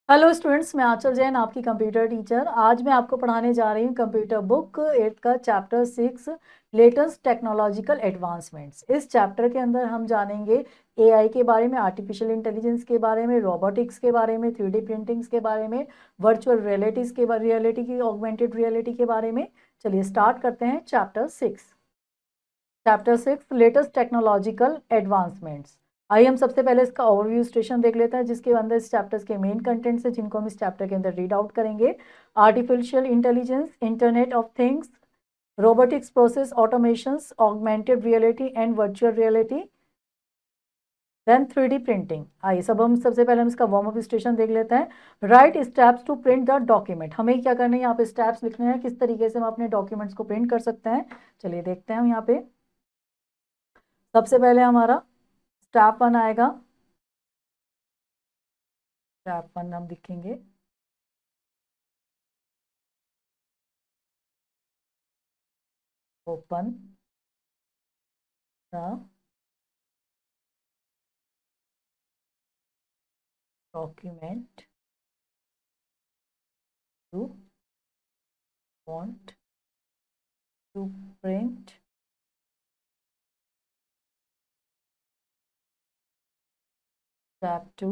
Hello students, मैं आंचल जैन आपकी computer teacher. आज मैं आपको पढ़ाने जा रही हूँ कंप्यूटर बुक 8 का चैप्टर 6 लेटेस्ट टेक्नोलॉजिकल एडवांसमेंट्स। इस चैप्टर के अंदर हम जानेंगे एआई के बारे में, आर्टिफिशियल इंटेलिजेंस के बारे में, रोबोटिक्स के बारे में, 3D प्रिंटिंग्स के बारे में, वर्चुअल रियलिटी की ऑगमेंटेड रियलिटी के बारे में। चलिए स्टार्ट करते हैं chapter 6। Chapter 6 latest technological advancements. आइए हम सबसे पहले इसका ओवरव्यू स्टेशन देख लेते हैं, जिसके अंदर इस चैप्टर्स के मेन कंटेंट्स है, जिनको हम इस चैप्टर के अंदर रीड आउट करेंगे। Artificial intelligence, internet of things, robotics, process automations, augmented reality and virtual reality, then 3D printing. आइए सबसे पहले हम इसका वार्म अप स्टेशन देख लेते हैं। Write steps to print the document. हमें क्या करना है, यहाँ पे स्टेप्स लिखने हैं, किस तरीके से हम अपने डॉक्यूमेंट्स को प्रिंट कर सकते हैं। चलिए देखते हैं हम यहाँ पे। सबसे पहले हमारा स्टेप 1 आएगा। स्टेप 1 हम लिखेंगे open the document you want to print. Step 2,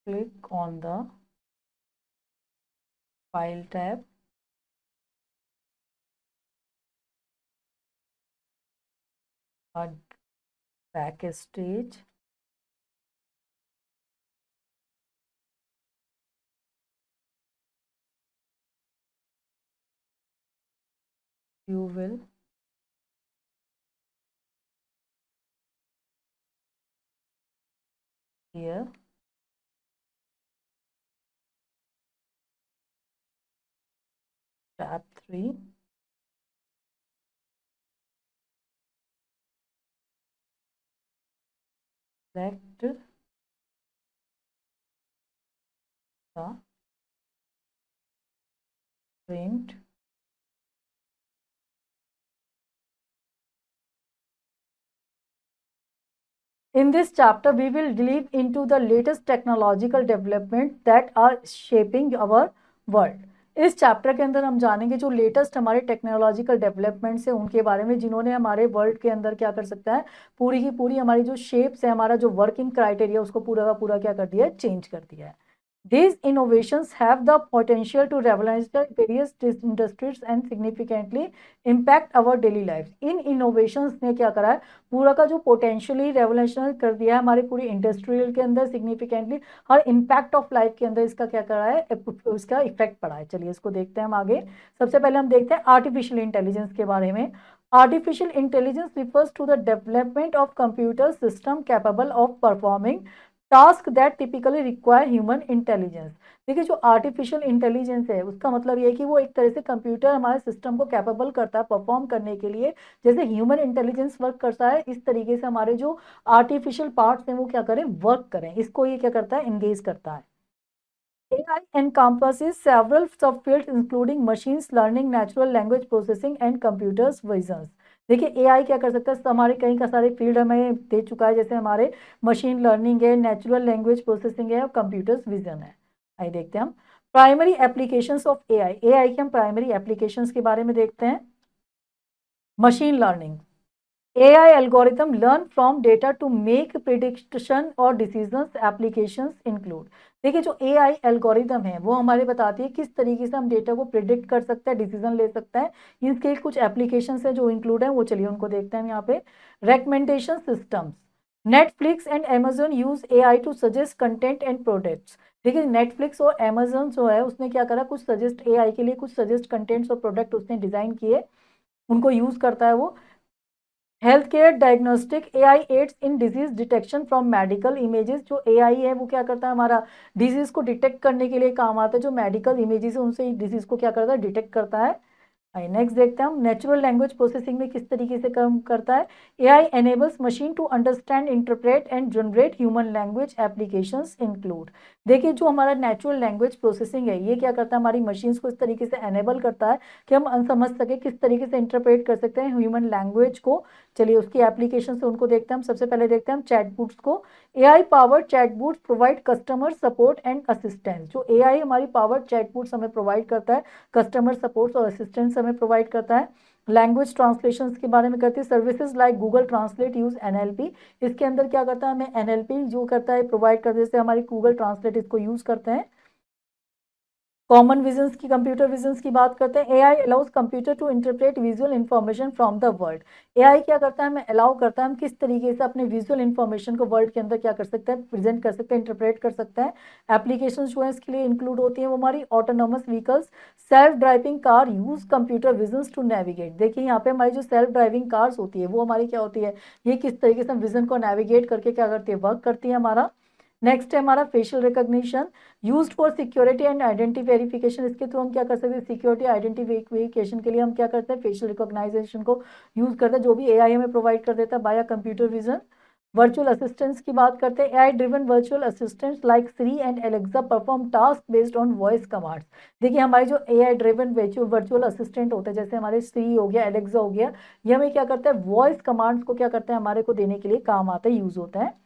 click on the file tab, a backstage, you will hear step 3, select the print In this chapter, we will delve into the latest technological development that are shaping our world. इस chapter के अंदर हम जानेंगे जो latest हमारे technological developments है उनके बारे में, जिन्होंने हमारे वर्ल्ड के अंदर क्या कर सकता है, पूरी की पूरी हमारी जो शेप्स है, हमारा जो वर्किंग क्राइटेरिया, उसको पूरा का पूरा क्या कर दिया है, चेंज कर दिया है। These innovations have the potential to revolutionize various industries and significantly impact our daily lives. In innovations ने क्या करा है, पूरा का जो पोटेंशियली रेवोल्यूशनरी कर दिया है हमारे पूरी इंडस्ट्रियल के अंदर, significantly her impact of life के अंदर इसका क्या करा है, इसका इफेक्ट पड़ा है। चलिए इसको देखते हैं हम आगे। सबसे पहले हम देखते हैं आर्टिफिशियल इंटेलिजेंस के बारे में। Artificial intelligence refers to the development of computer system capable of performing task that typically require human intelligence. देखिए जो आर्टिफिशियल इंटेलिजेंस है उसका मतलब ये है कि वो एक तरह से कंप्यूटर हमारे सिस्टम को कैपेबल करता है परफॉर्म करने के लिए, जैसे ह्यूमन इंटेलिजेंस वर्क करता है, इस तरीके से हमारे जो आर्टिफिशियल पार्ट्स हैं वो क्या करें, वर्क करें। इसको ये क्या करता है, एंगेज करता है। AI encompasses several subfields including machines learning, natural language processing and computers visions। देखिए एआई क्या कर सकता है, हमारे कई का सारे फील्ड हमें दे चुका है, जैसे हमारे मशीन लर्निंग है, नेचुरल लैंग्वेज प्रोसेसिंग है और कंप्यूटर्स विजन है। आइए देखते हैं हम primary applications of AI. AI के हम प्राइमरी एप्लीकेशंस के बारे में देखते हैं। Machine learning, AI algorithm learn from data to make prediction और decisions applications include। देखिए जो AI एल्गोरिदम है वो हमारे बताती है किस तरीके से हम डेटा को प्रिडिक्ट कर सकते हैं, डिसीजन ले सकते हैं। इसके कुछ एप्लीकेशंस है जो इंक्लूड है, वो चलिए उनको देखते हैं हम यहाँ पे। Recommendation systems, Netflix and Amazon use AI to suggest content and products. देखिए नेटफ्लिक्स और Amazon जो है उसने क्या करा, कुछ सजेस्ट AI के लिए कुछ सजेस्ट कंटेंट्स और प्रोडक्ट उसने डिजाइन किए, उनको यूज करता है वो। Health care diagnostic, AI aids in disease detection from medical images. जो एआई है वो क्या करता है, हमारा डिजीज को डिटेक्ट करने के लिए काम आता है, जो मेडिकल इमेजेस है उनसे डिजीज को क्या करता है, डिटेक्ट करता है। नेक्स्ट देखते हैं हम नेचुरल लैंग्वेज प्रोसेसिंग में किस तरीके से काम करता है। AI enables machine to understand, interpret and generate human language applications include. देखिए जो हमारा नेचुरल लैंग्वेज प्रोसेसिंग है ये क्या करता है, हमारी मशीन्स को इस तरीके से एनेबल करता है कि हम समझ सके किस तरीके से इंटरप्रेट कर सकते हैं ह्यूमन लैंग्वेज को। चलिए उसकी एप्लीकेशन से उनको देखते हैं हम। सबसे पहले देखते हैं हम चैटबॉट्स को। AI powered chatbots provide customer support and assistance. जो एआई हमारी पावर्ड चैटबॉट्स हमें प्रोवाइड करता है, कस्टमर सपोर्ट और असिस्टेंस हमें प्रोवाइड करता है। लैंग्वेज ट्रांसलेशन के बारे में करती है। Services like Google translate use NLP. इसके अंदर क्या करता है, हमें एनएलपी जो करता है प्रोवाइड करते, जैसे हमारी गूगल ट्रांसलेट इसको यूज करते हैं। कॉमन विजन्स की, कंप्यूटर विजन्स की बात करते हैं। AI allows computer to interpret visual information from the world. AI क्या करता है, हमें अलाउ करता है हम किस तरीके से अपने विजुअल इन्फॉर्मेशन को वर्ल्ड के अंदर क्या कर सकते हैं, प्रेजेंट कर सकते हैं, इंटरप्रेट कर सकते हैं। एप्लीकेशन जो है इसके लिए इंक्लूड होती है वो हमारी autonomous vehicles, self driving car use computer visions to navigate. देखिए यहाँ पे हमारी जो सेल्फ ड्राइविंग कार्स होती है वो हमारी क्या होती है, ये किस तरीके से हम विजन को नेविगेट करके क्या करती है, वर्क करती है हमारा। नेक्स्ट है हमारा facial recognition used for security and identity verification. इसके थ्रू हम क्या कर सकते हैं, सिक्योरिटी आइडेंटिफिकेशन के लिए हम क्या करते हैं, फेशियल रिकॉग्नाइजेशन को यूज करते हैं, जो भी एआई हमें प्रोवाइड कर देता है by computer vision. Virtual assistants की बात करते हैं। AI driven virtual assistants like Siri and Alexa perform task based on voice commands. देखिए हमारे जो एआई ड्रिवन वर्चुअल असिस्टेंट होते हैं, जैसे हमारे सिरी हो गया, एलेक्सा हो गया, ये हमें क्या करता है, वॉइस कमांड्स को क्या करते हैं, हमारे को देने के लिए काम आता है, यूज होता है।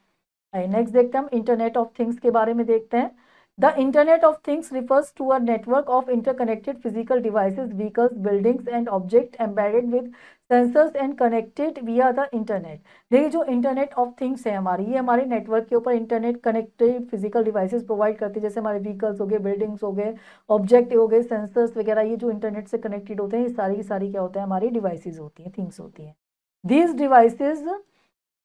नेक्स्ट देखते हैं हम इंटरनेट ऑफ थिंग्स के बारे में देखते हैं। The internet of things refers to a network of interconnected physical devices, vehicles, buildings and object embedded with sensors and connected via the internet. देखिए जो इंटरनेट ऑफ थिंग्स है हमारी, ये हमारे नेटवर्क के ऊपर internet connected physical devices provide करती है, जैसे हमारे व्हीकल्स हो गए, बिल्डिंग्स हो गए, ऑब्जेक्ट हो गए, सेंसर्स वगैरह, ये जो इंटरनेट से कनेक्टेड होते हैं, ये सारी की सारी क्या होता है, हमारी डिवाइसेज होती हैं, थिंग्स होती हैं। These devices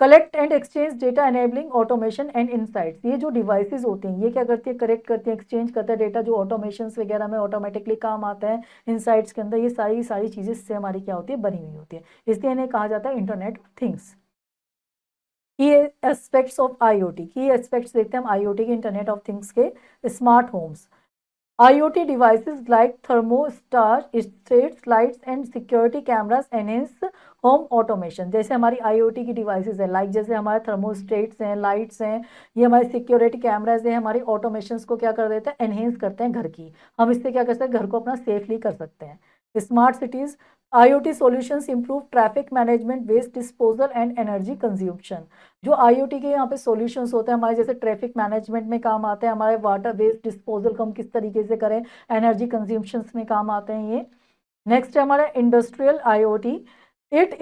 collect and exchange data enabling automation and insights. ये जो डिवाइसेस होते हैं ये क्या करती है, कलेक्ट करती है, एक्सचेंज करता है डेटा, जो ऑटोमेशन वगैरह में ऑटोमेटिकली काम आता है इनसाइट्स के अंदर। ये सारी सारी चीजें इससे हमारी क्या होती है, बनी हुई होती है, इसलिए इन्हें कहा जाता है इंटरनेट ऑफ थिंग्स। की एस्पेक्ट्स ऑफ आईओटी, की एस्पेक्ट्स देखते हैं हम आईओटी के, इंटरनेट ऑफ थिंग्स के। Smart homes, IoT devices like thermostat, street lights and security cameras enhance home automation। जैसे हमारी IoT की डिवाइसेस है, लाइक जैसे हमारे थर्मोस्टेट्स हैं, लाइट्स हैं, ये हमारे सिक्योरिटी कैमराज हैं, हमारी ऑटोमेशन को क्या कर देते हैं, एनहेंस करते हैं घर की। हम इससे क्या कर सकते हैं, घर को अपना सेफली कर सकते हैं। Smart cities, IoT solutions improve traffic management, waste disposal and energy consumption. जो IoT के यहाँ पे सॉल्यूशंस होते हैं हमारे, जैसे ट्रैफिक मैनेजमेंट में काम आते हैं, हमारे वाटर वेस्ट डिस्पोजल को हम किस तरीके से करें, एनर्जी कंज्यूम्शंस में काम आते हैं ये। नेक्स्ट है हमारा industrial IoT। It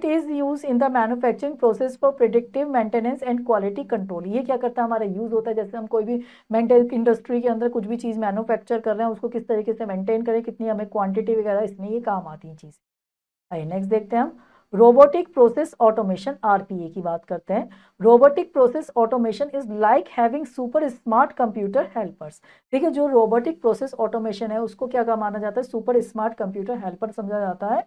is use in the manufacturing process for predictive maintenance and quality control. ये क्या करता है, हमारा यूज होता है, जैसे हम कोई भी मेंटेन इंडस्ट्री के अंदर कुछ भी चीज मैन्युफैक्चर कर रहे हैं, उसको किस तरीके से मेंटेन करें, कितनी हमें क्वांटिटी वगैरह, इसमें ये काम आती है चीज। आइए नेक्स्ट देखते हैं हम रोबोटिक प्रोसेस ऑटोमेशन, RPA की बात करते हैं। Robotic process automation is like having super smart computer helpers. देखिए जो रोबोटिक प्रोसेस ऑटोमेशन है उसको क्या माना जाता है, सुपर स्मार्ट कंप्यूटर हेल्पर समझा जाता है।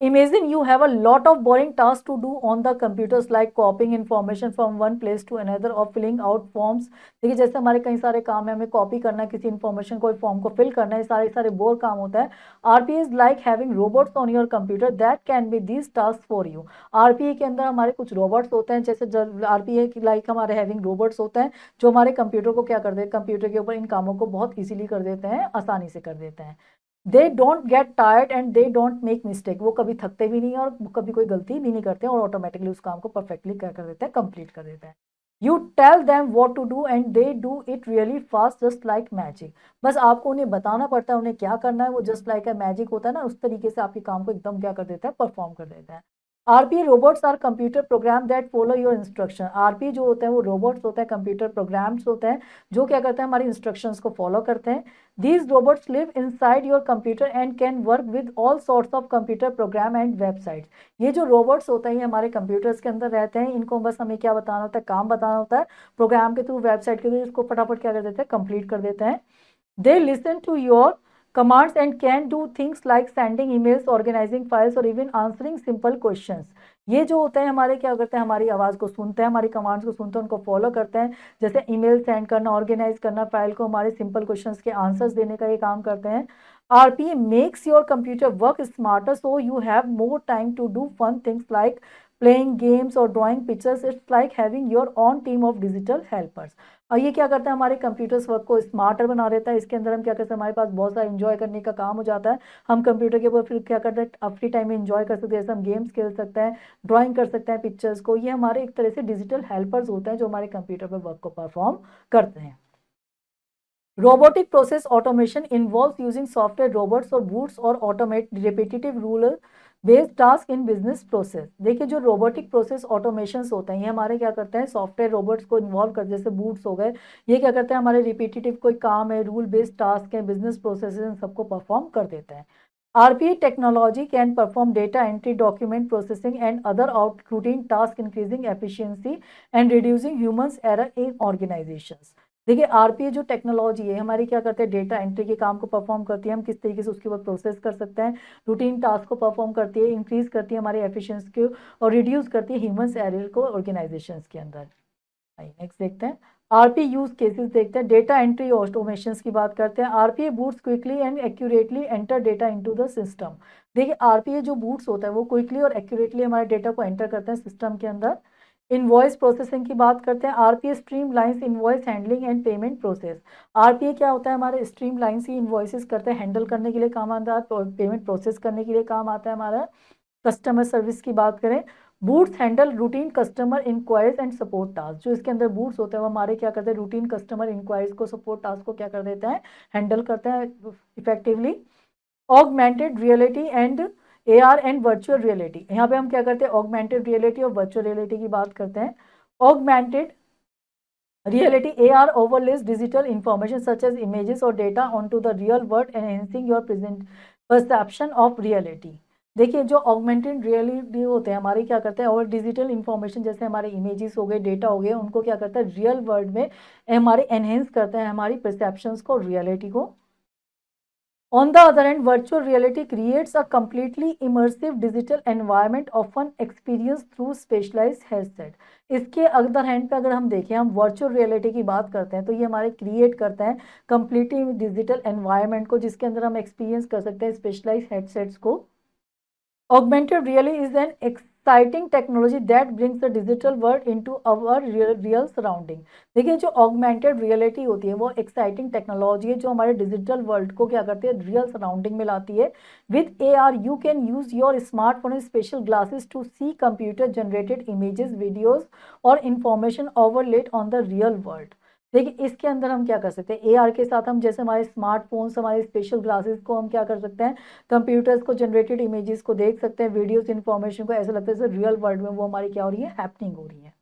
Imagine you have a lot of boring tasks to do on the computers like copying information from one place to another or filling out forms। देखिए जैसे हमारे कई सारे काम है, हमें कॉपी करना है किसी इन्फॉर्मेशन को, फॉर्म को फिल करना है, सारे सारे बोर काम होता है। RPA is like having robots on your computer that can be these tasks for you। RPA के अंदर हमारे कुछ रोबोट्स होते हैं, जैसे RPA की लाइक हमारे हैविंग रोबोट्स होते हैं जो हमारे कंप्यूटर को क्या कर देते हैं, कंप्यूटर के ऊपर इन कामों को बहुत ईजिली कर देते हैं, आसानी से कर देते हैं। They don't get tired and they don't make mistake. वो कभी थकते भी नहीं है और कभी कोई गलती भी नहीं करते हैं, और ऑटोमेटिकली उस काम को परफेक्टली क्या कर देते हैं, कंप्लीट कर देते हैं। You tell them what to do and they do it really fast just like magic. बस आपको उन्हें बताना पड़ता है उन्हें क्या करना है, वो जस्ट लाइक मैजिक होता है ना, उस तरीके से आपके काम को एकदम क्या कर देता है, परफॉर्म कर देता है। RPA robots are computer program that follow your instruction. RPA जो होते हैं वो रोबोट्स होते हैं, कंप्यूटर प्रोग्राम्स होते हैं जो क्या करते हैं, हमारी इंस्ट्रक्शंस को फॉलो करते हैं। These robots live inside your computer and can work with all sorts of computer program and websites। ये जो robots होते हैं ये हमारे कंप्यूटर्स के अंदर रहते हैं, इनको बस हमें क्या बताना होता है, काम बताना होता है, प्रोग्राम के थ्रू, वेबसाइट के थ्रू इसको फटाफट क्या कर देते हैं, कंप्लीट कर देते हैं। They listen to your commands and can do things like sending emails, organizing files or even answering simple questions। ये जो होते हैं हमारे क्या करते हैं, हमारी आवाज़ को सुनते हैं, हमारी कमांड्स को सुनते हैं, उनको फॉलो करते हैं। जैसे ईमेल सेंड करना, ऑर्गेनाइज करना, फाइल को हमारे सिंपल क्वेश्चंस के आंसर्स देने का ये काम करते हैं। RPA makes your computer work smarter so you have more time to do fun things like playing games और drawing pictures. It's like having your own team of digital helpers. और ये क्या करता है, हमारे कंप्यूटर्स वर्क को smarter बना देता है। इसके अंदर हम क्या करते हैं, हमारे पास बहुत सारा एंजॉय करने का काम हो जाता है। हम कंप्यूटर के ऊपर फिर क्या करते हैं, फ्री टाइम में एंजॉय कर सकते हैं। जैसे हम गेम्स खेल सकते हैं, ड्राइंग कर सकते हैं पिक्चर्स को। ये हमारे एक तरह से डिजिटल हेल्पर्स होते हैं जो हमारे कंप्यूटर पर वर्क को परफॉर्म करते हैं। Robotic process automation involves using software robots और बूट्स और automate repetitive rule based task in business process. देखिए जो रोबोटिक प्रोसेस ऑटोमेशंस होते हैं ये हमारे क्या करते हैं, सॉफ्टवेयर रोबोट्स को इन्वॉल्व कर, जैसे बूट्स हो गए, ये क्या करते हैं, हमारे रिपीटेटिव कोई काम है, रूल बेस्ड टास्क है, बिजनेस प्रोसेस इन सबको परफॉर्म कर देते हैं। RPA technology can perform data entry, document processing, and other routine tasks, increasing efficiency and reducing humans error in organizations। देखिए आरपीए जो टेक्नोलॉजी है हमारी क्या करते हैं, डेटा एंट्री के काम को परफॉर्म करती है। हम किस तरीके से उसके ऊपर प्रोसेस कर सकते हैं, रूटीन टास्क को परफॉर्म करती है, इंक्रीज करती है हमारी एफिशिएंसी को और रिड्यूस करती है ह्यूमंस एरर को ऑर्गेनाइजेशंस के अंदर। नेक्स्ट देखते हैं आरपी यूज केसेस देखते हैं। डेटा एंट्री ऑटोमेशन की बात करते हैं। RPA boots quickly and accurately enter data into the system. देखिए आरपीए जो बूट्स होता है वो क्विकली और एक्यूरेटली हमारे डेटा को एंटर करते हैं सिस्टम के अंदर। इनवॉइस प्रोसेसिंग की बात करते हैं। RPA stream lines invoice handling and payment process. RPA क्या होता है, हमारे स्ट्रीम लाइन्स ही इनवॉइसेस करते हैं, हैंडल करने के लिए काम आता है, पेमेंट प्रोसेस करने के लिए काम आता है हमारा। कस्टमर सर्विस की बात करें, bots handle routine customer inquiries and support task. जो इसके अंदर बूट्स होते हैं वो हमारे क्या करते हैं, रूटीन कस्टमर इंक्वायरीज को, सपोर्ट टास्क को क्या कर देते हैं, हैंडल करते हैं effectively. Augmented reality and AR and virtual reality, यहाँ पे हम क्या करते हैं, ऑगमेंटेड रियलिटी और वर्चुअल रियलिटी की बात करते हैं। Augmented reality AR overlays digital information such as images or data onto the real world, enhancing your present perception of reality। देखिए जो ऑगमेंटेड रियलिटी होते हैं हमारे क्या करते हैं, और डिजिटल इंफॉर्मेशन जैसे हमारे इमेजेस हो गए, डेटा हो गए, उनको क्या करता है, रियल वर्ल्ड में हमारे एनहेंस करते हैं हमारी परसेप्शंस को, रियलिटी को। On the other hand, virtual reality creates a completely immersive digital environment often experienced through specialized headset। इसके अदर हैंड पे अगर हम देखें, हम वर्चुअल रियलिटी की बात करते हैं तो ये हमारे क्रिएट करता है कंप्लीटली डिजिटल एनवायरनमेंट को, जिसके अंदर हम एक्सपीरियंस कर सकते हैं स्पेशलाइज्ड हेडसेट्स को। Augmented reality is an exciting technology that brings the digital world into our real surrounding। देखिए जो augmented reality होती है वो exciting टेक्नोलॉजी है जो हमारे डिजिटल वर्ल्ड को क्या करती है, रियल सराउंडिंग में लाती है। With AR you can use your smartphone and special glasses to see computer generated images, videos और information overlaid on the real world। देखिए इसके अंदर हम क्या कर सकते हैं, AR के साथ हम जैसे हमारे स्मार्टफोन्स, हमारे स्पेशल ग्लासेस को हम क्या कर सकते हैं, कंप्यूटर्स को जनरेटेड इमेजेस को देख सकते हैं, वीडियोस इन्फॉर्मेशन को, ऐसा लगता है जैसे रियल वर्ल्ड में वो हमारी क्या हो रही है, हैपनिंग हो रही है।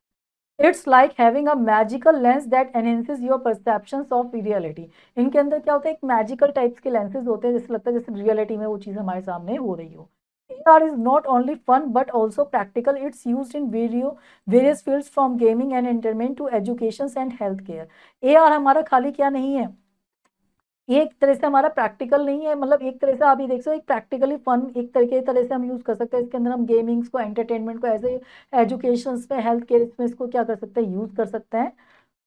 It's like having a magical lens that enhances your perceptions of reality. इनके अंदर क्या होता है, एक मैजिकल टाइप्स के लेंसेज होते हैं, जैसे लगता है जैसे रियलिटी में वो चीज़ हमारे सामने हो रही हो। AR is not only fun but also practical. It's used in various fields from gaming and entertainment to education and healthcare। AR हमारा खाली क्या नहीं है, एक तरह से हमारा प्रैक्टिकल नहीं है, मतलब एक तरह से आप ये देख सकते हो एक प्रैक्टिकली फन एक तरह से हम यूज कर सकते हैं। इसके अंदर हम गेमिंग्स को, एंटरटेनमेंट को, ऐसे एजुकेशन में, हेल्थ केयर में इसको क्या कर सकते हैं, यूज कर सकते हैं।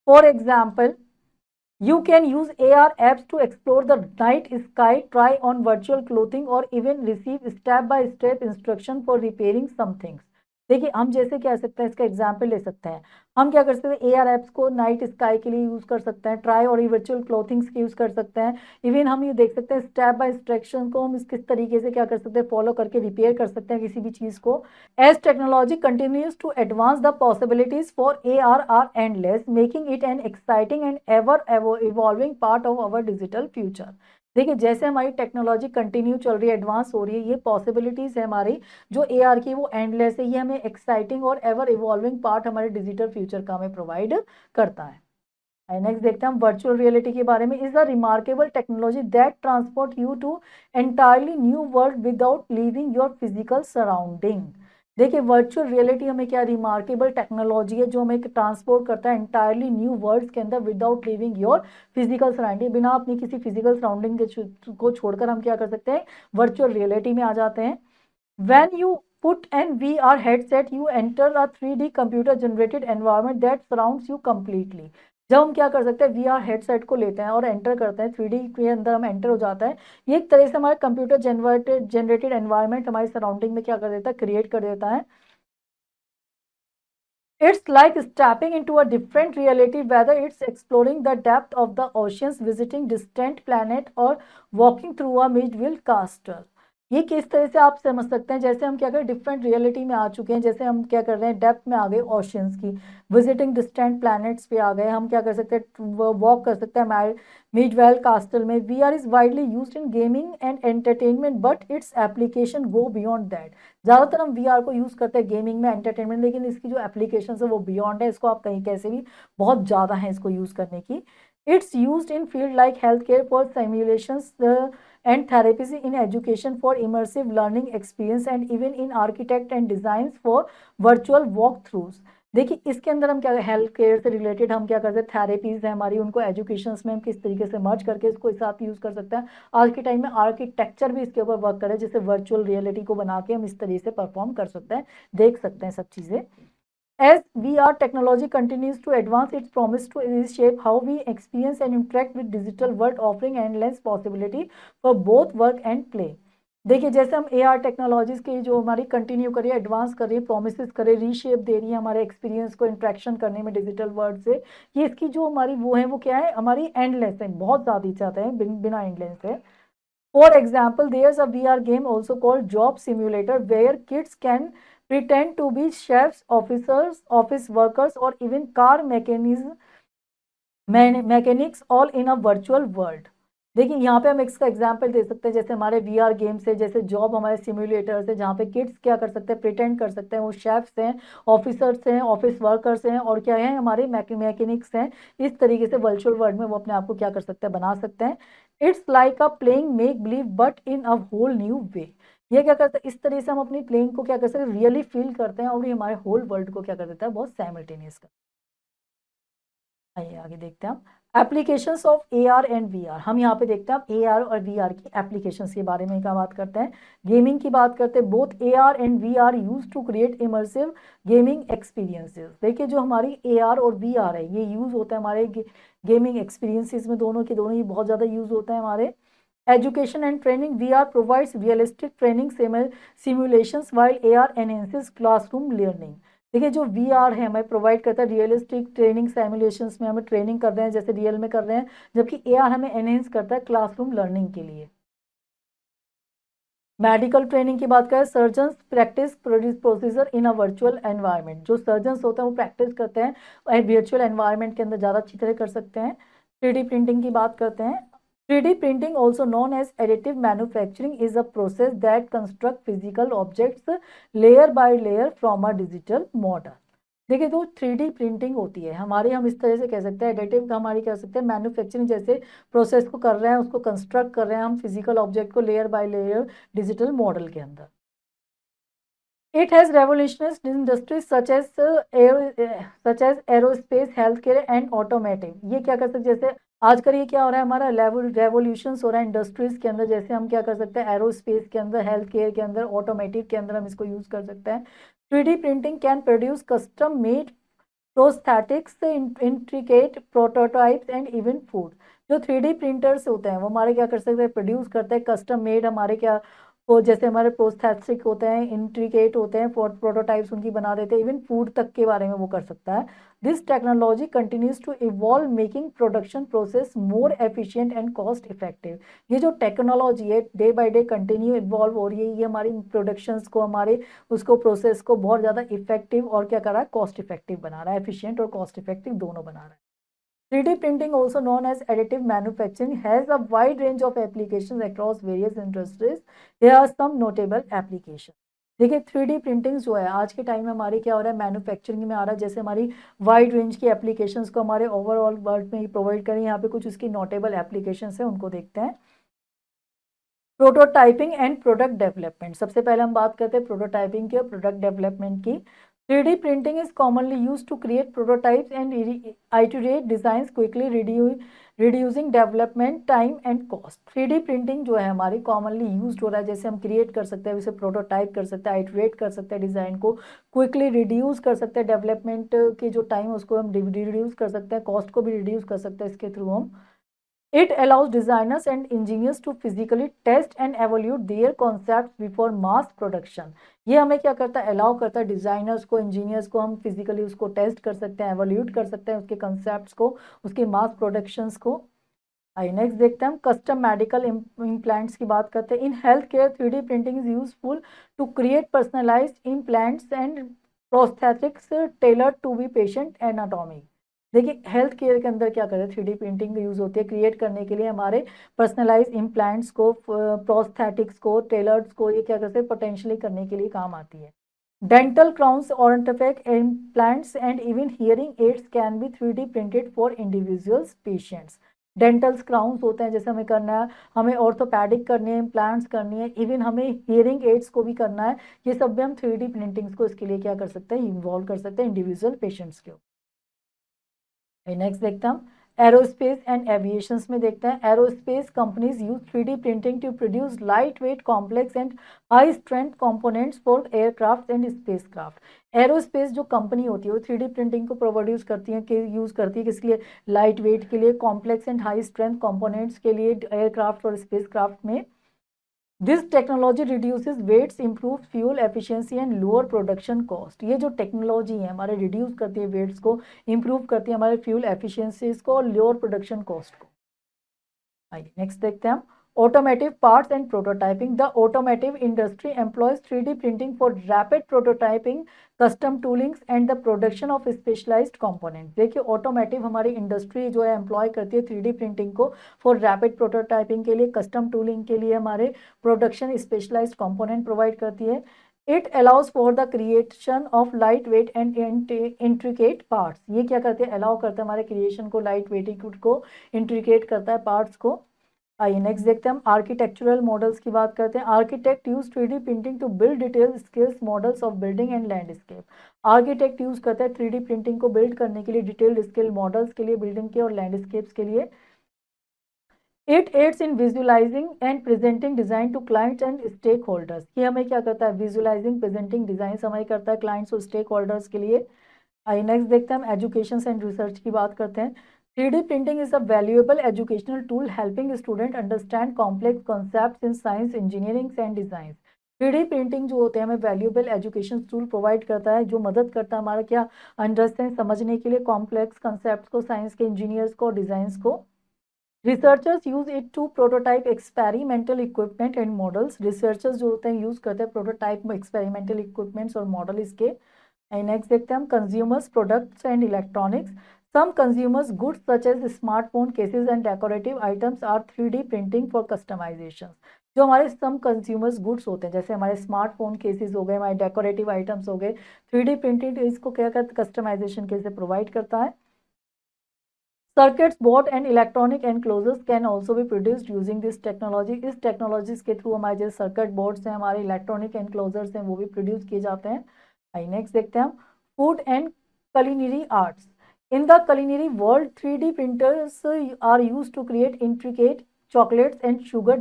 For example you can use AR apps to explore the night sky, try on virtual clothing or even receive step by step instruction for repairing some things। देखिए हम जैसे क्या सकते हैं, इसका एग्जाम्पल ले सकते हैं, हम क्या कर सकते हैं, AR एप्स को नाइट स्काई के लिए यूज कर सकते हैं, ट्राई और वर्चुअल क्लोथिंग्स के यूज कर सकते हैं। इवन हम ये देख सकते हैं स्टेप बाय इंस्ट्रक्शन को हम किस तरीके से क्या कर सकते हैं, फॉलो करके रिपेयर कर सकते हैं किसी भी चीज को। As technology continues to advance the possibilities for AR are endless, making it an exciting and ever evolving part of our digital future. देखिए जैसे हमारी टेक्नोलॉजी कंटिन्यू चल रही है, एडवांस हो रही है, ये पॉसिबिलिटीज है हमारी जो AR की वो एंडलेस है, ये हमें एक्साइटिंग और एवर इवॉल्विंग पार्ट हमारे डिजिटल फ्यूचर का हमें प्रोवाइड करता है। नेक्स्ट देखते हैं हम वर्चुअल रियलिटी के बारे में। Is a remarkable technology that transport you to entirely new world without leaving your physical surrounding. देखिए वर्चुअल रियलिटी हमें क्या, रिमार्केबल टेक्नोलॉजी है जो हमें ट्रांसपोर्ट करता है एंटायरली न्यू वर्ल्ड्स के अंदर without leaving your physical surrounding. बिना अपनी किसी फिजिकल सराउंडिंग को छोड़कर हम क्या कर सकते हैं, वर्चुअल रियलिटी में आ जाते हैं। When you put an VR headset, you enter a 3D computer generated environment that surrounds you completely. जब हम क्या कर सकते हैं, VR हेडसेट को लेते हैं और एंटर करते हैं, 3D के अंदर हम एंटर हो जाता है, ये एक तरह से हमारे कंप्यूटर जनरेटेड एनवायरनमेंट हमारी सराउंडिंग में क्या कर देता है, क्रिएट कर देता है. It's like stepping into a different reality, whether it's exploring the depth of the oceans, visiting distant planet or walking through a medieval castle. ये किस तरह से आप समझ सकते हैं, जैसे हम क्या करें, डिफरेंट रियलिटी में आ चुके हैं, जैसे हम क्या कर रहे हैं, डेप्थ में आ गए ओशियंस की, विजिटिंग डिस्टेंट प्लैनेट्स पे आ गए, हम क्या कर सकते हैं, वॉक कर सकते हैं मिडवेल कास्टल में. VR is widely used in gaming and entertainment, but its application go beyond that. ज़्यादातर हम VR को यूज़ करते हैं गेमिंग में, एंटरटेनमेंट, लेकिन इसकी जो एप्लीकेशन है वो बियॉन्ड है, इसको आप कहीं कैसे भी बहुत ज़्यादा है इसको यूज़ करने की. It's used in field like health care for simulations and therapies, in education for immersive learning experience, and even in architect and designs for virtual walkthroughs. देखिए इसके अंदर हम क्या, हेल्थ केयर से रिलेटेड हम क्या करते हैं, थेरेपीज है हमारी, उनको एजुकेशन में हम किस तरीके से मर्ज करके इसको एक साथ यूज़ कर सकते हैं. आज के टाइम में आर्किटेक्चर भी इसके ऊपर वर्क करे, जैसे वर्चुअल रियलिटी को बना के हम इस तरीके से परफॉर्म कर सकते हैं, देख सकते हैं सब चीज़ें. As VR technology continues to advance, its promise to reshape how we experience and interact with digital world, offering endless possibility for both work and play. देखिए जैसे हम AR टेक्नोलॉजीज की जो हमारी कंटिन्यू कर रही है, एडवांस कर रही है, प्रोमिस कर रही है, रीशेप दे रही है हमारे एक्सपीरियंस को इंट्रैक्शन करने में डिजिटल वर्ल्ड से, ये इसकी जो हमारी वो है वो क्या है, हमारी एंडलेस है, बहुत ज़्यादा चाहते हैं, बिना एंडलेस है. For example, there's a VR game also called Job Simulator, where kids can pretend to be chefs, officers, office workers, or even car mechanics, all in a virtual world. देखिए यहाँ पे हम इसका एग्जाम्पल दे सकते हैं, जैसे हमारे VR गेम से, जैसे जॉब हमारे सिम्युलेटर्स है, जहाँ पे किड्स क्या कर सकते हैं, प्रिटेंड कर सकते हैं वो शेफ्स हैं, ऑफिसर्स हैं, ऑफिस वर्कर्स हैं, और क्या है, हमारे मैकेनिक्स हैं. इस तरीके से वर्चुअल वर्ल्ड में वो अपने आप को क्या कर सकते हैं, बना सकते हैं. It's like a playing make believe but in a whole new way. ये क्या करते हैं, इस तरीके से हम अपनी प्लेइंग को क्या कर सकते हैं, रियली फील करते हैं, और ये हमारे होल वर्ल्ड को क्या कर देता है, बहुत साइमल्टेनियस कर. आइए आगे देखते हैं हम applications of AR and VR. हम यहाँ पे देखते हैं आप AR और VR की एप्लीकेशंस के बारे में क्या बात करते हैं, गेमिंग की बात करते हैं. Both AR and VR use to create immersive gaming experiences. देखिए जो हमारी AR और VR है, ये यूज होता है हमारे गेमिंग एक्सपीरियंसेस में, दोनों के दोनों ही बहुत ज़्यादा यूज होता है हमारे. Education and training, VR provides realistic training simulations while AR enhances classroom learning. देखिए जो VR है हमें प्रोवाइड करता है रियलिस्टिक ट्रेनिंग सिमुलेशंस में, हमें ट्रेनिंग कर रहे हैं जैसे रियल में कर रहे हैं, जबकि AR हमें एनहेंस करता है क्लासरूम लर्निंग के लिए. मेडिकल ट्रेनिंग की बात करें, surgeons practice procedure in a virtual environment. जो सर्जन्स होते हैं वो प्रैक्टिस करते हैं वर्चुअल एनवायरनमेंट के अंदर, ज़्यादा अच्छी तरह कर सकते हैं. 3D प्रिंटिंग की बात करते हैं. 3D printing, also known as additive manufacturing, is a process that constructs physical objects layer by layer from a digital model. देखिए तो 3D प्रिंटिंग होती है हमारी, हम इस तरह से कह सकते हैं एडिटिव हमारी कह सकते हैं मैन्युफैक्चरिंग, जैसे प्रोसेस को कर रहे हैं, उसको कंस्ट्रक्ट कर रहे हैं हम फिजिकल ऑब्जेक्ट को layer by layer digital model के अंदर. It has revolutionized industries such as aerospace, healthcare and automotive. ये क्या कर सकते हैं, जैसे आजकल ये क्या हो रहा है, हमारा रेवोल्यूशन हो रहा है इंडस्ट्रीज के अंदर, जैसे हम क्या कर सकते हैं, एरोस्पेस के अंदर, हेल्थ केयर के अंदर, ऑटोमेटिव के अंदर हम इसको यूज कर सकते हैं. 3D printing can produce custom made prosthetics, intricate prototypes and even food. जो 3D प्रिंटर्स होते हैं वो हमारे क्या कर सकते हैं, प्रोड्यूस करते हैं कस्टम मेड हमारे क्या, वो जैसे हमारे प्रोस्थेटिक होते हैं, इंट्रिकेट होते हैं, प्रोटोटाइप्स उनकी बना देते हैं, इवन फूड तक के बारे में वो कर सकता है. This technology continues to evolve, making production process more efficient and cost effective. ये जो टेक्नोलॉजी है day by day continue evolve हो रही है, ये हमारी प्रोडक्शंस को, हमारे उसको प्रोसेस को बहुत ज़्यादा इफेक्टिव और क्या कर रहा है, कॉस्ट इफेक्टिव बना रहा है, एफिशिएंट और कॉस्ट इफेक्टिव दोनों बना रहा है. 3D printing, also known as additive manufacturing, has a wide range of applications across various industries. Here are some notable applications. देखिए 3D प्रिंटिंग जो है आज के टाइम में हमारी क्या हो रहा है, मैन्युफैक्चरिंग में आ रहा है, जैसे हमारी वाइड रेंज की एप्लीकेशंस को हमारे ओवरऑल वर्ल्ड में ही प्रोवाइड करें. यहाँ पे कुछ इसकी नोटेबल एप्लीकेशंस हैं, उनको देखते हैं. Prototyping and product development. सबसे पहले हम बात करते हैं प्रोटोटाइपिंग की और प्रोडक्ट डेवलपमेंट की. 3D printing is commonly used to create prototypes and iterate designs quickly, reducing development time and cost. 3D printing जो है हमारी commonly used हो रहा है, जैसे हम create कर सकते हैं, वैसे प्रोटोटाइप कर सकते हैं, iterate कर सकते हैं डिज़ाइन को, क्विकली रिड्यूस कर सकते हैं, डेवलपमेंट के जो टाइम उसको हम रिड्यूस कर सकते हैं, कॉस्ट को भी रिड्यूस कर सकते हैं इसके थ्रू हम. It allows designers and engineers to physically test and evaluate their concepts before mass production. ये हमें क्या करता है, अलाउ करता है डिजाइनर्स को, इंजीनियर्स को, हम फिजिकली उसको टेस्ट कर सकते हैं, एवोल्यूट कर सकते हैं उसके कंसेप्ट्स को, उसके मास प्रोडक्शंस को. आइए नेक्स्ट देखते हैं हम कस्टम मेडिकल इम्प्लांट्स की बात करते हैं. In health care 3D printing is useful to create personalized implants and prosthetics tailored to be patient anatomy. देखिए हेल्थ केयर के अंदर क्या करते हैं, 3D प्रिंटिंग यूज होती है क्रिएट करने के लिए हमारे पर्सनलाइज इम्प्लांट्स को, प्रोस्थेटिक्स को, टेलर्स को, ये क्या करते हैं पोटेंशियली करने के लिए काम आती है. Dental crowns, orthopaedic implants and even hearing aids can be 3D printed for individuals patients. Dentals crowns होते हैं, जैसे हमें करना है, हमें ऑर्थोपैडिक करनी है, इम्प्लांट्स करनी है, इवन हमें हियरिंग एड्स को भी करना है, ये सब भी हम 3D प्रिंटिंग्स को इसके लिए क्या कर सकते हैं, इन्वॉल्व कर सकते हैं इंडिविजुअल पेशेंट्स के. नेक्स्ट देखते हैं हम एरोस्पेस एंड एविएशंस में देखते हैं. Aerospace companies use 3D printing to produce light weight, complex and high strength components for aircraft and spacecraft. Aerospace जो कंपनी होती है वो 3D प्रिंटिंग को प्रोड्यूस करती है, यूज करती है किसके लिए, लाइट वेट के लिए, complex and high strength components के लिए एयरक्राफ्ट और स्पेसक्राफ्ट में. This technology reduces weights, improve fuel efficiency and lower production cost. ये जो टेक्नोलॉजी है हमारे रिड्यूस करती है वेट्स को, इम्प्रूव करती है हमारे फ्यूल एफिशिएंसीज को और लोअर प्रोडक्शन कॉस्ट को. आइए नेक्स्ट देखते हैं हम automotive parts and prototyping. The automotive industry employs 3D printing for rapid prototyping, custom toolings and the production of specialised component. देखिए ऑटोमेटिव हमारी इंडस्ट्री जो है एम्प्लॉय करती है 3D प्रिंटिंग को फॉर रैपिड प्रोटोटाइपिंग के लिए, कस्टम टूलिंग के लिए, हमारे प्रोडक्शन स्पेशलाइज्ड कंपोनेंट प्रोवाइड करती है. It allows for the creation of light weight and intricate parts. ये क्या करते हैं, अलाउ करता है हमारे क्रिएशन को, लाइट वेट को इंट्रिकेट करता है पार्ट्स को. आइए नेक्स्ट देखते हैं हम आर्किटेक्चरल मॉडल्स की बात करते हैं. Architect use 3D printing to build detail scales models of building and landscape. Architect use करता है 3D प्रिंटिंग को बिल्ड करने के लिए, डिटेल्ड स्केल मॉडल्स के लिए, बिल्डिंग के और लैंडस्केप्स के लिए. It aids in visualizing and presenting design to clients and stake holders. ये हमें क्या करता है, विजुअलाइजिंग, प्रेजेंटिंग डिजाइन हमें करता है क्लाइंट्स और स्टेक होल्डर्स के लिए. आइए नेक्स्ट देखते हैं हम एजुकेशन एंड रिसर्च की बात करते हैं. 3D printing is a valuable educational tool helping students understand complex concepts in science, engineering and design. 3D printing जो होते हैं हमें वैल्यूएबल एजुकेशन टूल प्रोवाइड करता है, जो मदद करता है हमारा क्या अंडरस्टैंड, समझने के लिए कॉम्प्लेक्स कंसेप्ट्स को, साइंस के, इंजीनियर्स को, डिजाइंस को. Researchers use it to prototype experimental equipment and models. Researchers जो होते हैं यूज करते हैं प्रोटोटाइप एक्सपेरिमेंटल इक्विपमेंट्स और मॉडल इसके. नेक्स्ट देखते हैं हम consumers products and electronics. Some consumers goods such as smartphone cases and decorative items are 3D printing for customization. जो हमारे some consumers goods होते हैं, जैसे हमारे स्मार्टफोन केसेस हो गए, हमारे डेकोरेटिव आइटम्स हो गए, 3D प्रिंटिंग इसको क्या करता है, कस्टमाइजेशन के लिए प्रोवाइड करता है. Circuits board and electronic enclosures can also भी प्रोड्यूस्ड यूजिंग दिस टेक्नोलॉजी. इस टेक्नोलॉजीज के थ्रू हमारे जो सर्किट बोर्ड्स हैं, हमारे इलेक्ट्रॉनिक एनक्लोजर्स हैं, वो भी प्रोड्यूस किए जाते हैं. आइए नेक्स्ट देखते हैं हम food and culinary arts. In the culinary world, 3D printers are used to create intricate chocolates and sugar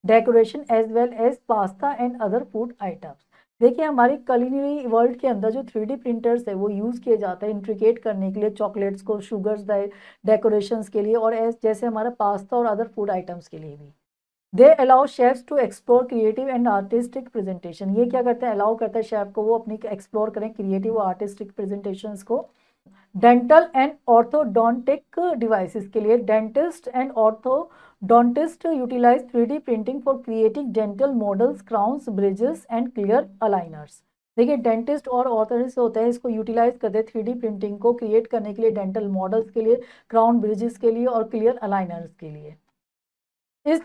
decoration as well as pasta and other food items. देखिए हमारी culinary वर्ल्ड के अंदर जो 3D प्रिंटर्स है वो use किए जाते हैं इंट्रिकेट करने के लिए, चॉकलेट्स को, शुगर्स डेकोरेशंस के लिए, और जैसे हमारा पास्ता और अदर फूड आइटम्स के लिए भी. They allow chefs to explore creative and artistic presentation. ये क्या करते हैं, अलाउ करता है शेफ को वो अपनी एक्सप्लोर करें क्रिएटिव और आर्टिस्टिक प्रेजेंटेशंस को. डेंटल एंड ऑर्थोडोंटिक डिवाइसेस के लिए dentist and orthodontist utilize 3D printing for creating dental models, crowns, bridges and clear aligners. देखिए डेंटिस्ट और ऑर्थोडोंटिस्ट होते हैं, इसको यूटिलाइज करते हैं 3D प्रिंटिंग को क्रिएट करने के लिए, डेंटल मॉडल्स के लिए, क्राउन, ब्रिजेस के लिए और क्लियर अलाइनर्स के लिए. It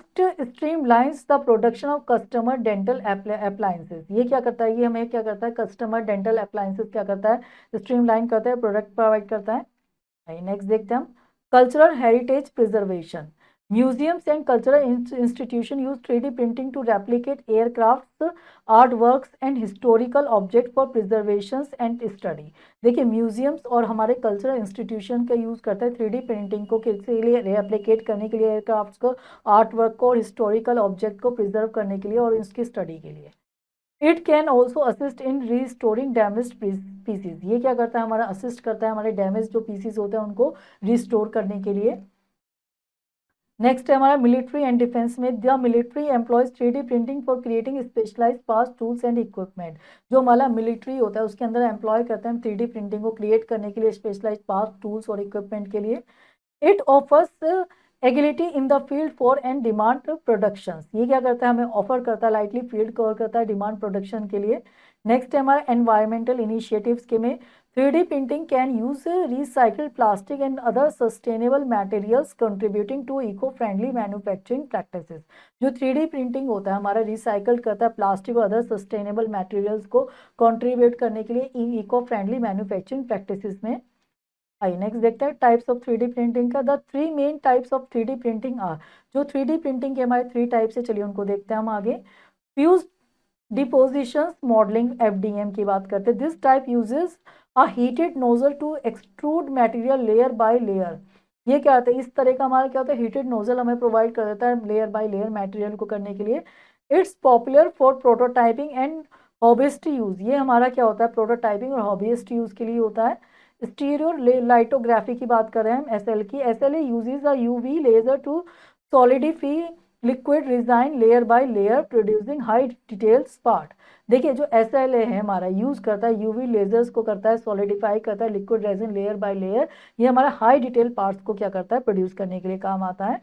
streamlines the production of customer dental appliances. ये क्या करता है, ये हमें क्या करता है, कस्टमर डेंटल अप्लायंसेस क्या करता है, स्ट्रीमलाइन करता है, प्रोडक्ट प्रोवाइड करता है. नेक्स्ट देखते हैं हम cultural heritage preservation. Museums and cultural institutions use 3D printing to replicate aircrafts, artworks and historical objects for preservations and study. देखिए म्यूजियम्स और हमारे कल्चरल इंस्टीट्यूशन का यूज़ करता है 3D प्रिंटिंग को किसके लिए, रेप्लिकेट करने के लिए एयरक्राफ्ट्स को, आर्टवर्क को और हिस्टोरिकल ऑब्जेक्ट को प्रिजर्व करने के लिए और इसकी स्टडी के लिए. It can also assist in restoring damage pieces. ये क्या करता है, हमारा असिस्ट करता है हमारे डैमेज जो पीसीज होते हैं उनको रिस्टोर करने के लिए. नेक्स्ट है हमारा मिलिट्री एंड डिफेंस में the military employs 3D printing for creating specialized parts, tools and equipment. जो हमारा मिलिट्री होता है उसके अंदर एम्प्लॉय करते हैं 3D प्रिंटिंग को क्रिएट करने के लिए स्पेशलाइज्ड पार्ट्स, टूल्स और इक्विपमेंट के लिए. It offers agility in the field for and demand production. ये क्या करता है, हमें ऑफर करता है, लाइटली फील्ड कवर करता है डिमांड प्रोडक्शन के लिए. नेक्स्ट है हमारा एनवायरमेंटल इनिशिएटिव्स के में 3D printing can use recycled plastic and other sustainable materials contributing to eco-friendly manufacturing practices. जो 3D printing होता है हमारा रिसाइकल करता है प्लास्टिक और अदर सस्टेनेबल मटेरियल्स को कंट्रीब्यूट करने के लिए इको फ्रेंडली मैन्युफैक्चरिंग प्रैक्टिसेस में. आइए नेक्स्ट देखते हैं टाइप्स ऑफ 3D प्रिंटिंग का. The 3 main types of 3D printing are. जो 3D प्रिंटिंग के हमारे 3 टाइप्स है, चलिए उनको देखते हैं हम आगे. फ्यूज डिपोजिशंस मॉडलिंग, FDM की बात करते हैं. This type uses a heated nozzle to extrude material layer by layer. ये क्या होता है, इस तरह का हमारा क्या होता है, हीटेड नोजल हमें प्रोवाइड कर देता है लेयर बाय लेयर मटेरियल को करने के लिए. It's popular for prototyping and hobbyist use. ये हमारा क्या होता है, प्रोटोटाइपिंग और हॉबिस्ट यूज के लिए होता है. स्टीरियो लाइटोग्राफी की बात कर रहे हैं हम, SL की. SLA uses a UV laser to solidify liquid resin layer by layer producing high details part. देखिए जो SLA है हमारा यूज करता है UV लेजर्स को, करता है सॉलिडिफाई करता है liquid resin layer by layer. ये हमारा हाई डिटेल पार्ट्स को क्या करता है, प्रोड्यूस करने के लिए काम आता है.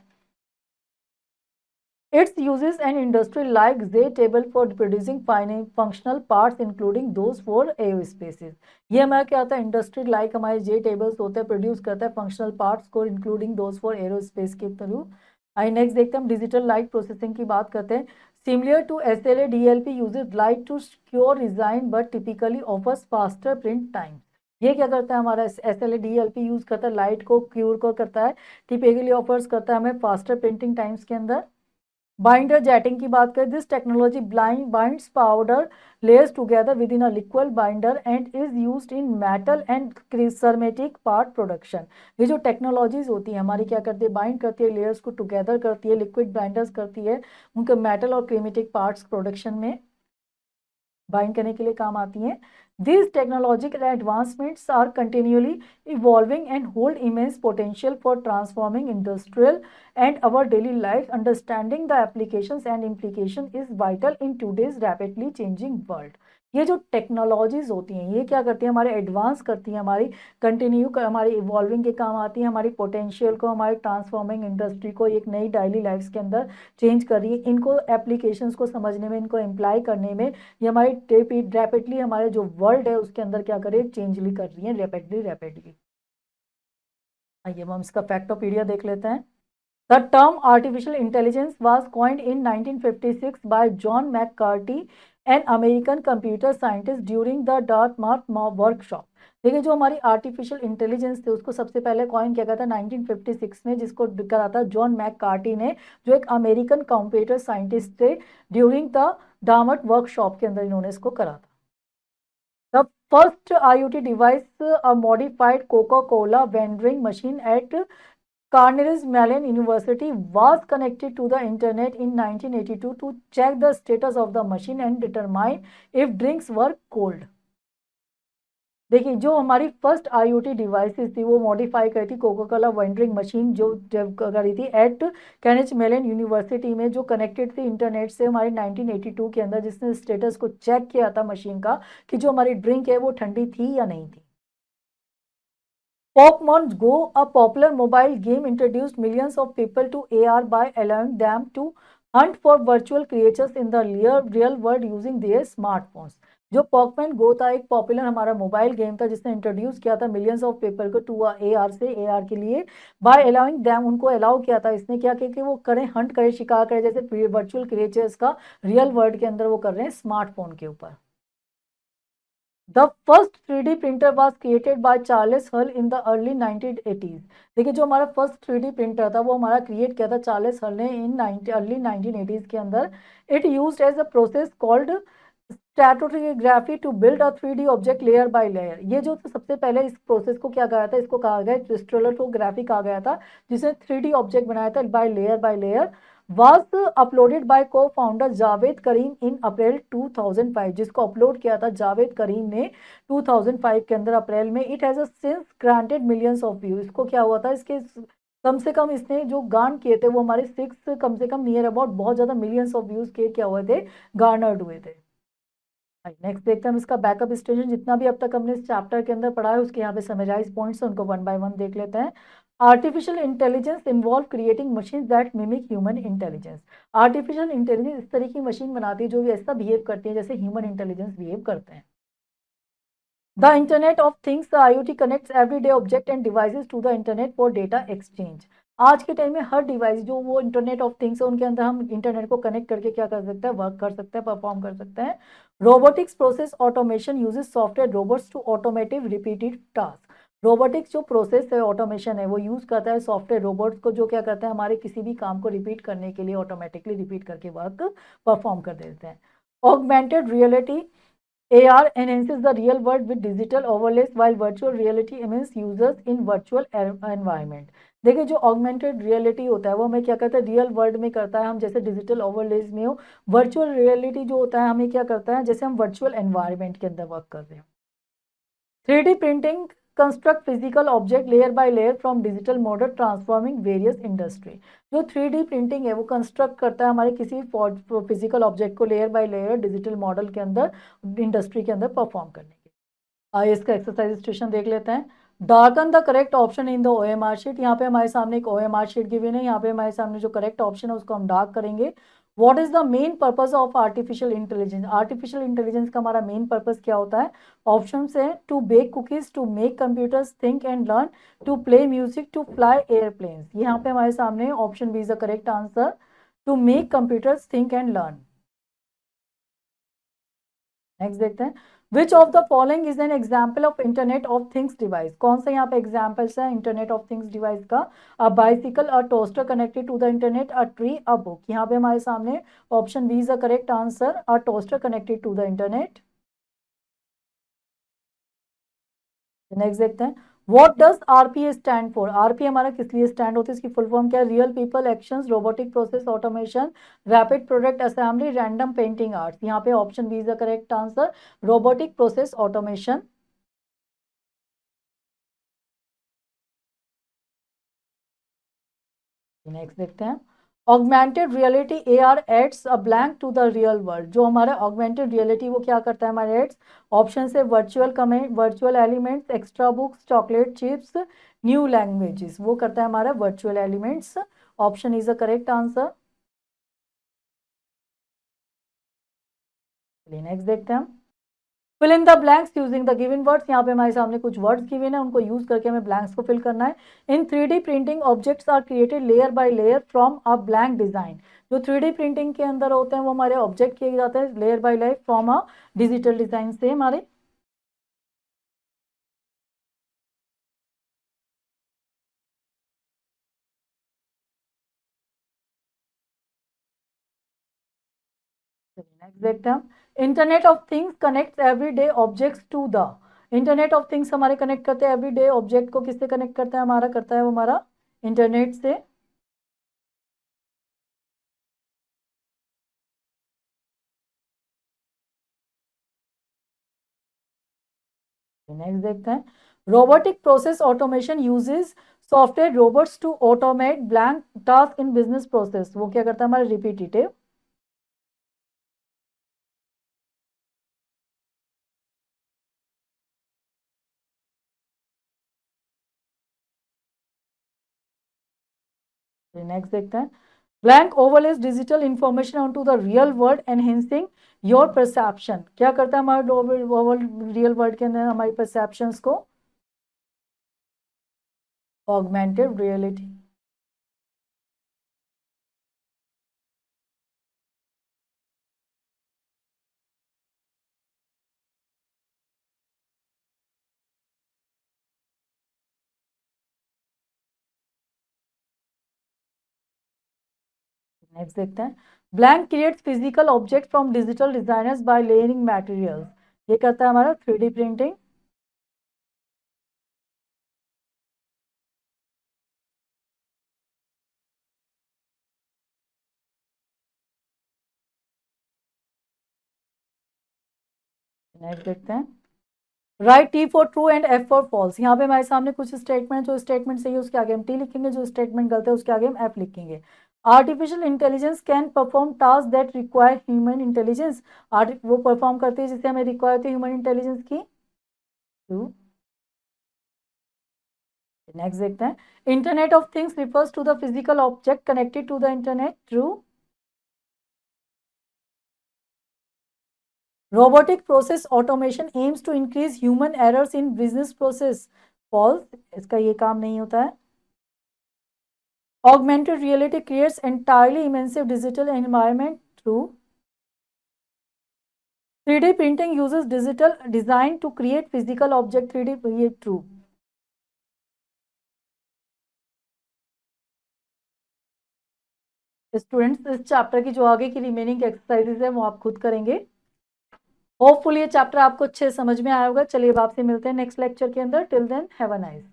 Its uses an industry like Z-table for producing functional parts including those for aerospaces. ये हमारा क्या होता है, इंडस्ट्री लाइक हमारे J-tables होते हैं, प्रोड्यूस करता है फंक्शनल पार्ट्स को इंक्लूडिंग दोज फॉर एरोस्पेस के थ्रू. आई नेक्स्ट देखते हैं हम डिजिटल लाइट प्रोसेसिंग की बात करते हैं. Similar to SLA, DLP uses light to cure design but typically offers faster print time. ये क्या करता है हमारा SLA DLP यूज करता है, लाइट को क्यूर को करता है, टिपिकली ऑफर्स करता है हमें फास्टर प्रिंटिंग टाइम्स के अंदर. बाइंडर जेटिंग की बात करें, this technology binds powder layers together with in a liquid binder and is used in metal and ceramic part production. ये जो टेक्नोलॉजीज होती है हमारी क्या करती है, बाइंड करती है लेयर्स को टुगेदर करती है, लिक्विड बाइंडर्स करती है, उनके मेटल और क्रीमेटिक पार्ट्स प्रोडक्शन में बाइंड करने के लिए काम आती हैं. These technological advancements are continually evolving and hold immense potential for transforming industrial and our daily life. Understanding the applications and implication is vital in today's rapidly changing world. ये जो technologies होती हैं ये क्या करती हैं, हमारे एडवांस करती हैं, हमारी कंटिन्यू हमारी इवॉल्विंग के काम आती हैं, हमारी पोटेंशियल को, हमारी ट्रांसफॉर्मिंग इंडस्ट्री को एक नई डेली लाइफ के अंदर चेंज कर रही है. इनको एप्लीकेशंस को समझने में, इनको इम्प्लाई करने में ये हमारी रैपिडली हमारे जो वर्ल्ड है उसके अंदर क्या करे, चेंजली कर रही है रैपिडली. आइए हम इसका फैक्टोपीडिया देख लेते हैं. The term artificial intelligence was coined in 1956 by John McCarthy, an American computer scientist, during the Dartmouth workshop. देखिए जो हमारी आर्टिफिशियल इंटेलिजेंस थे उसको सबसे पहले कॉइन किया गया था 1956 में, जिसको करा था जॉन मैककार्टी ने, जो एक अमेरिकन कंप्यूटर साइंटिस्ट थे. ड्यूरिंग द डार्टमouth वर्कशॉप के अंदर इन्होंने इसको करा था. The first IoT device, a modified Coca-Cola vending machine at Carnegie Mellon University, was connected to the internet in 1982 to check the status of the machine and determine if drinks were cold. देखिए जो हमारी first IoT devices थी वो modify करी थी Coca Cola wandering machine जो करी थी एट कैनेज मेलन यूनिवर्सिटी में, जो कनेक्टेड थी इंटरनेट से हमारी 1982 के अंदर, जिसने स्टेटस को चेक किया था मशीन का कि जो हमारी ड्रिंक है वो ठंडी थी या नहीं थी. Pokemon Go, a popular mobile game, introduced millions of people to AR by allowing them to hunt for virtual creatures in the real world using their smartphones. जो पॉकमैन गो था एक पॉपुलर हमारा मोबाइल गेम था जिसने इंट्रोड्यूस किया था millions of people को to AR से AR के लिए, बाय अलाउइंग दैम, उनको अलाउ किया था इसने क्या कि वो करें, हंट करें, शिकार करें जैसे वर्चुअल क्रिएचर्स का रियल वर्ल्ड के अंदर वो कर रहे हैं स्मार्टफोन के ऊपर. The first 3D printer was created by Charles हल इन द अर्ली 1980s। देखिए जो हमारा फर्स्ट 3D प्रिंटर था वो हमारा क्रिएट किया था चार्ल्स हल ने इन अर्ली 1980s के अंदर। It used as a process called stratography to build a 3D object layer by layer. ये जो सबसे पहले इस प्रोसेस को क्या कहा था, इसको कहा गया स्ट्रैटोग्राफी कहा गया था, जिसने 3D ऑब्जेक्ट बनाया था by layer. was uploaded by co-founder Javed Karim in April 2005, जिसको अपलोड किया था जावेद करीम ने 2005 के अंदर अप्रैल में। It has since granted millions of view. इसको क्या हुआ था, इसके कम से कम इसने जो गार्न किए थे वो हमारे 6 कम से कम नियर अबाउट बहुत ज्यादा मिलियंस ऑफ व्यूज के क्या हुए थे, गार्नर्ड हुए थे। नेक्स्ट देखते हैं हम इसका बैकअप स्टेशन। जितना भी अब तक हमने इस चैप्टर के अंदर पढ़ा है उसके यहाँ पे समराइज पॉइंट्स है, उनको वन बाय वन देख लेते हैं। Artificial intelligence involve creating machine that mimic human intelligence. Artificial intelligence इस तरह की मशीन बनाती है जो भी ऐसा बिहेव करती है जैसे ह्यूमन इंटेलिजेंस बिहेव करते हैं। The internet of things, the IoT connects everyday object and devices to the internet for data exchange. आज के टाइम में हर डिवाइस जो वो इंटरनेट ऑफ थिंग्स है उनके अंदर हम इंटरनेट को कनेक्ट करके क्या कर सकते हैं, वर्क कर सकते हैं, परफॉर्म कर सकते हैं। Robotics process automation uses software robots to automate repeated task. Robotics जो प्रोसेस है, ऑटोमेशन है, वो यूज करता है सॉफ्टवेयर रोबोट्स को जो क्या करते हैं, हमारे किसी भी काम को रिपीट करने के लिए ऑटोमेटिकली रिपीट करके वर्क परफॉर्म कर देते हैं। Augmented reality AR enhances the real world with digital overlays while virtual reality immerses users in virtual environment। देखिए जो ऑगमेंटेड रियलिटी होता है वो हमें क्या करता है, रियल वर्ल्ड में करता है, हम जैसे डिजिटल ओवरलेज में हो। वर्चुअल रियलिटी जो होता है हमें क्या करता है, जैसे हम वर्चुअल एनवायरनमेंट के अंदर वर्क कर रहे हैं। 3D printing construct physical object layer by layer from digital model transforming various industry। जो 3D प्रिंटिंग है वो कंस्ट्रक्ट करता है हमारे किसी फिजिकल ऑब्जेक्ट को layer by layer digital model के अंदर इंडस्ट्री के अंदर परफॉर्म करने के। आइए इसका एक्सरसाइज स्टेशन देख लेते हैं। Darken the correct option in the OMR sheet. यहाँ पे हमारे सामने एक OMR शीट गिवन है, यहाँ पे हमारे सामने जो करेक्ट ऑप्शन है उसको हम डार्क करेंगे। What is the main purpose of artificial intelligence. Artificial intelligence का हमारा मेन पर्पस क्या होता है। ऑप्शन है to bake cookies, to make computers think and learn, to play music, to fly airplanes. यहाँ पे हमारे सामने option B is the correct answer, to make computers think and learn. Next देखते हैं। Which of the following is an example of internet of things device. कौन सा यहाँ पे एग्जाम्पल्स है इंटरनेट ऑफ थिंग्स डिवाइस का। A bicycle, a toaster connected to the internet, a tree, a book. यहाँ पे हमारे सामने option B is the correct answer, a toaster connected to the internet. Next देखते हैं। What does RPA stand for. RPA हमारा किस लिए stand होता है, इसकी फुल फॉर्म क्या है। Real people actions, robotic process automation, rapid product assembly, random painting arts. यहाँ पे option B is the correct answer, robotic process automation. Next देखते हैं। Augmented reality AR adds a blank to the real world. जो हमारा augmented reality वो क्या करता है हमारे एड्स। ऑप्शन से virtual comment, virtual elements, extra books, chocolate chips, new languages. वो करता है हमारा virtual elements. Option is the correct answer. Next देखते हैं। Fill in the blanks using the given words. यहाँ पे हमारे सामने कुछ वर्ड्स गिवन है, उनको यूज करके हमें ब्लैंक्स को फिल करना है। In 3D printing objects are created layer by layer from a blank design. जो 3D प्रिंटिंग के अंदर होते हैं वो हमारे ऑब्जेक्ट किए जाते हैं layer by layer from a digital design से हमारे। नेक्स्ट देखते हैं हम। Internet of things connect everyday objects to the. Internet of things हमारे कनेक्ट करते हैं एवरीडे ऑब्जेक्ट को, किससे कनेक्ट करता है हमारा, करता है वो हमारा इंटरनेट से। नेक्स्ट देखते हैं। Robotic process automation uses software robots to automate blank task in business process. वो क्या करता है हमारा रिपीटेटिव। नेक्स्ट देखते हैं। Blank overlays digital information onto the real world enhancing your perception. क्या करता है हमारा रियल वर्ल्ड के अंदर हमारी परसेप्शंस को। Augmented reality. नेक्स्ट देखते हैं, blank creates physical object from digital designers by layering materials. ये करता है हमारा 3D प्रिंटिंग। नेक्स्ट देखते हैं, write T for true and F for false. यहाँ पे हमारे सामने कुछ स्टेटमेंट, जो स्टेटमेंट सही है उसके आगे हम टी लिखेंगे, जो स्टेटमेंट गलत है उसके आगे हम एफ लिखेंगे। Artificial intelligence can perform task that require human intelligence. वो परफॉर्म करती है जिससे हमें रिक्वायर होती है ह्यूमन इंटेलिजेंस की। ट्रू। नेक्स्ट देखते हैं, internet of things refers to the physical object connected to the internet. True. Robotic process automation aims to increase human errors in business process. False, इसका ये काम नहीं होता है। Augmented reality creates entirely immersive digital environment. True. 3D printing uses digital design to create physical object 3D. ये true. Students, इस chapter की जो आगे की रिमेनिंग एक्सरसाइजेज है वो आप खुद करेंगे। होपफुली ये चैप्टर आपको अच्छे समझ में आया होगा। चलिए अब आपसे मिलते हैं नेक्स्ट लेक्चर के अंदर। Till then have a nice.